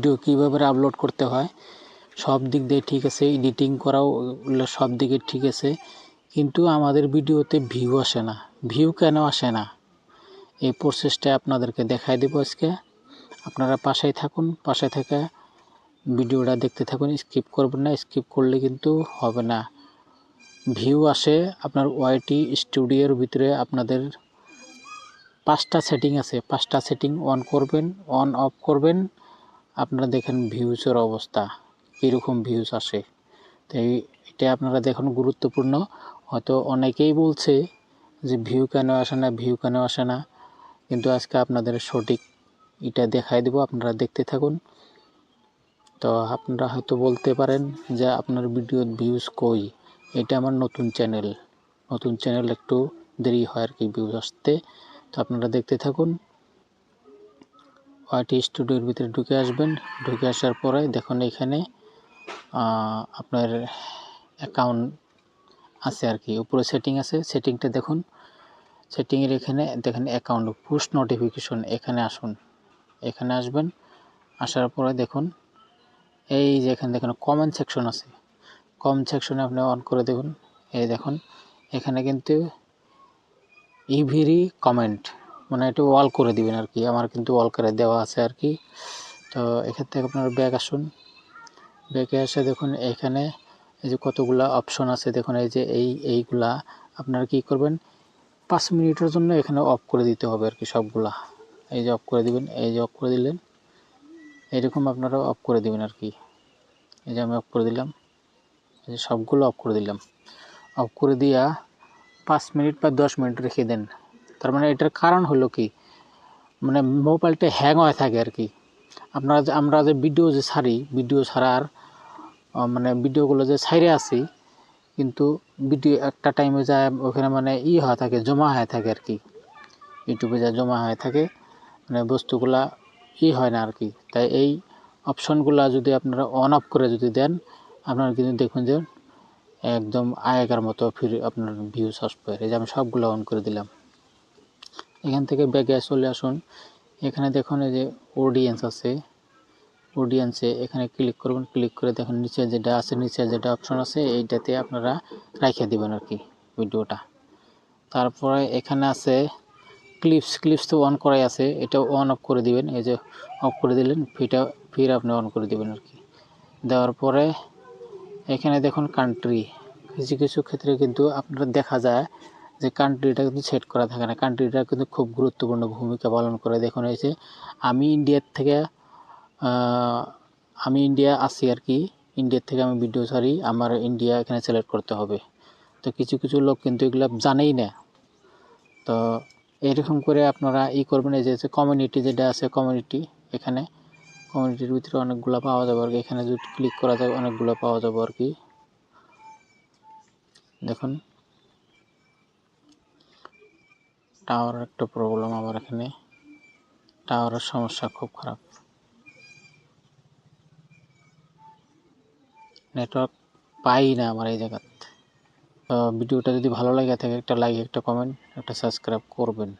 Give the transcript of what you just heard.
Video কীভাবে upload করতে হয় সব দিক দিয়ে ঠিক আছে, এডিটিং করাও সব দিকে ঠিক আছে, কিন্তু আমাদের ভিডিওতে ভিউ আসে না। ভিউ কেন আসে না এই প্রসেসটা আপনাদেরকে দেখাই দেব আজকে। আপনারা পাশেই থাকুন, পাশে থেকে ভিডিওটা দেখতে থাকুন, স্কিপ করবেন না। স্কিপ করলে কিন্তু হবে না। ভিউ আসে আপনার ওয়াইটি স্টুডিওর ভিতরে আপনাদের 5টা সেটিং আছে, 5টা সেটিং অন করবেন, অন অফ করবেন, আপনারা দেখেন ভিউজের অবস্থা কীরকম ভিউজ আসে। তো এটা আপনারা দেখুন গুরুত্বপূর্ণ। হয়তো অনেকেই বলছে যে ভিউ কেন আসে না, ভিউ কেন আসে না, কিন্তু আজকে আপনাদের সঠিক এটা দেখাই দেব, আপনারা দেখতে থাকুন। তো আপনারা হয়তো বলতে পারেন যে আপনার ভিডিওর ভিউজ কই, এটা আমার নতুন চ্যানেল একটু দেরি হয় আর কি ভিউজ আসতে। তো আপনারা দেখতে থাকুন। ওয়াইটি স্টুডিওর ভিতরে ঢুকে আসবেন, ঢুকে আসার পরে দেখুন এখানে আপনার অ্যাকাউন্ট আছে আর কি, উপরে সেটিং আছে, সেটিংটা দেখুন। সেটিংয়ের এখানে দেখেন অ্যাকাউন্ট পুশ নোটিফিকেশন, এখানে আসুন, এখানে আসবেন। আসার পরে দেখুন এই যে এখানে দেখুন কমেন্ট সেকশন আছে, কমেন্ট সেকশনে আপনি অন করে দেখুন। এই দেখুন এখানে কিন্তু ইভিরি কমেন্ট, মানে এটা ওয়াল করে দিবেন আর কি, আমার কিন্তু ওয়াল করে দেওয়া আছে আর কি। তো এখান থেকে আপনার ব্যাক আসুন, ব্যাকে এসে দেখুন এখানে এই যে কতগুলা অপশন আছে দেখুন, এই যে এইগুলা আপনারা কি করবেন 5 মিনিটের জন্য এখানে অফ করে দিতে হবে আর কি সবগুলা। এই যে অফ করে দিবেন, এই যে অফ করে দিলেন, এরকম আপনারা অফ করে দিবেন আর কি। এই যে আমি অফ করে দিলাম, এই যে সবগুলো অফ করে দিলাম। অফ করে দিয়া 5 মিনিট বা 10 মিনিট রেখে দেন। তার মানে এটার কারণ হলো কি, মানে মোবাইলটা হ্যাং হয়ে থাকে আর কি। আমরা যে ভিডিও যে ছাড়ি, ভিডিও ছাড়ার মানে ভিডিওগুলো যে ছাইরে আছি, কিন্তু ভিডিও একটা টাইমে যায় ওখানে মানে হয়ে থাকে, জমা হয়ে থাকে আর কি, ইউটিউবে যা জমা হয়ে থাকে, মানে বস্তুগুলা হয় না আর কি। তাই এই অপশনগুলা যদি আপনারা অন অফ করে যদি দেন, আপনারা কিন্তু দেখুন যে একদম আগেকার মতো ফিরে আপনার ভিউজ আসবে। এই যে আমি সবগুলো অন করে দিলাম। এখান থেকে ব্যাকে চলে আসুন, এখানে দেখুন এই যে অডিয়েন্স আছে, অডিয়েন্সে এখানে ক্লিক করবেন, ক্লিক করে দেখুন নিচে যেটা আছে, নিচে যেটা অপশন আছে এইটাতে আপনারা রাখিয়ে দিবেন আর কি ভিডিওটা। তারপরে এখানে আছে ক্লিপস তো অন করাই আছে, এটা অন অফ করে দিবেন। এই যে অফ করে দিলেন, ফির আপনি অন করে দিবেন আর কি। দেওয়ার পরে এখানে দেখুন কান্ট্রি, কিছু কিছু ক্ষেত্রে কিন্তু আপনার দেখা যায় যে কান্ট্রিটা কিন্তু সেট করা থাকে না। কান্ট্রিটা কিন্তু খুব গুরুত্বপূর্ণ ভূমিকা পালন করে। দেখুন এই যে আমি ইন্ডিয়া আছি আর কি, ইন্ডিয়ার থেকে আমি ভিডিও ছাড়ি, আমার ইন্ডিয়া এখানে সিলেক্ট করতে হবে। তো কিছু কিছু লোক কিন্তু এগুলো জানেই না। তো এরকম করে আপনারা করবেন। এই যে কমিউনিটি যেটা আছে, কমিউনিটি, এখানে কমিউনিটির ভিতরে অনেকগুলো পাওয়া যাবে আর কি। এখানে যদি ক্লিক করা যায় অনেকগুলো পাওয়া যাবে আর কি। দেখুন টাওয়ার একটা প্রবলেম, আমার এখানে টাওয়ারের সমস্যা খুব খারাপ, নেটওয়ার্ক পাই না আমার এই জায়গাতে। তো ভিডিওটা যদি ভালো লাগে থাকে একটা লাইক, একটা কমেন্ট, একটা সাবস্ক্রাইব করবেন।